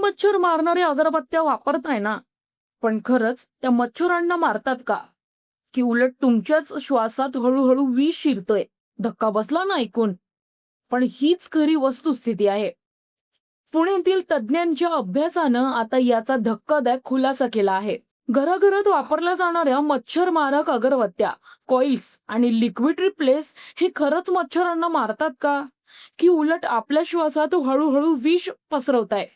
मच्छर मारणाऱ्या अगरबत्त्या वापरताय ना, पण खरंच त्या मच्छरांना मारतात का? की उलट तुमच्याच श्वासात हळूहळू विष शिरतंय? धक्का बसला ना ऐकून? पण हीच खरी वस्तुस्थिती आहे. पुण्यातील तज्ज्ञांच्या अभ्यासानं आता याचा धक्कादायक खुलासा केला आहे. घराघरात वापरल्या जाणाऱ्या मच्छरमारक अगरबत्त्या, कॉइल्स आणि लिक्विड रिप्लेस हे खरंच मच्छरांना मारतात का? की उलट आपल्या श्वासात हळूहळू विष पसरवताय?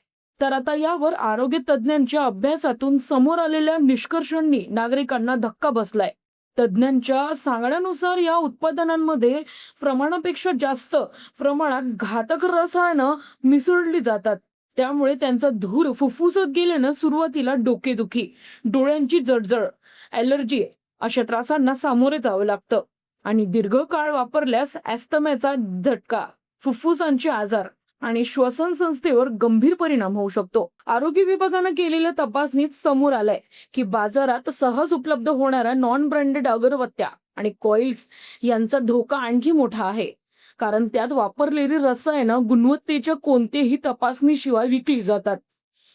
तर आता यावर आरोग्य तज्ज्ञांच्या अभ्यासातून समोर आलेल्या निष्कर्षांनी नागरिकांना धक्का बसलाय. तज्ज्ञांच्या सांगण्यानुसार या उत्पादनांमध्ये प्रमाणापेक्षा जास्त प्रमाणात घातक रसायनं मिसळली जातात. त्यामुळे त्यांचा धूर फुफ्फुसात गेल्यानं सुरुवातीला डोकेदुखी, डोळ्यांची जळजळ, ॲलर्जी अशा त्रासांना सामोरे जावं लागतं आणि दीर्घकाळ वापरल्यास अस्थमाचा झटका, फुफ्फुसांचे आजार आणि श्वसन संस्थेवर गंभीर परिणाम होऊ शकतो. आरोग्य विभागानं केलेल्या तपासणीत समोर आलंय की बाजारात सहज उपलब्ध होणाऱ्या नॉन ब्रँडेड अगरबत्त्या आणि कॉइल्स यांचा धोका आणखी मोठा आहे. कारण त्यात वापरलेली रसायनं गुणवत्तेच्या कोणतेही तपासणीशिवाय विकली जातात.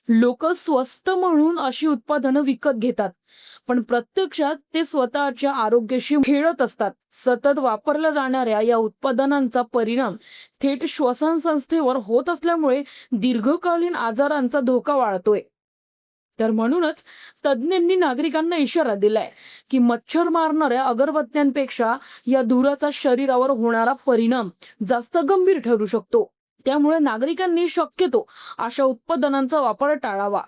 लोक स्वस्त म्हणून अशी उत्पादनं विकत घेतात, पण प्रत्यक्षात ते स्वतःच्या आरोग्याशी खेळत असतात. सतत वापरल्या जाणाऱ्या या उत्पादनांचा परिणाम थेट श्वसन संस्थेवर होत असल्यामुळे दीर्घकालीन आजारांचा धोका वाढतोय. तर म्हणूनच तज्ज्ञांनी नागरिकांना इशारा दिलाय की मच्छर मारणाऱ्या अगरबत्त्यांपेक्षा या धुराचा शरीरावर होणारा परिणाम जास्त गंभीर ठरू शकतो. त्यामुळे नागरिकांनी शक्यतो अशा उत्पादनांचा वापर टाळावा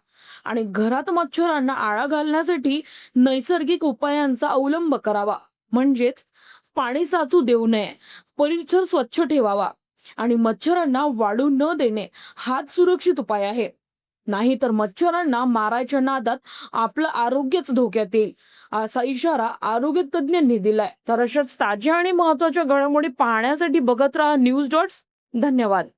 आणि घरात मच्छरांना आळा घालण्यासाठी नैसर्गिक उपायांचा अवलंब करावा. म्हणजेच पाणी साचू देऊ नये, परिसर स्वच्छ ठेवावा आणि मच्छरांना वाढू न देणे हाच सुरक्षित उपाय आहे. नाहीतर मच्छरांना मारायच्या नादात आपलं आरोग्यच धोक्यात येईल, असा इशारा आरोग्य तज्ज्ञांनी दिलाय. तर अशाच ताज्या आणि महत्त्वाच्या घडामोडी पाहण्यासाठी बघत राहा न्यूज डॉट्स. धन्यवाद.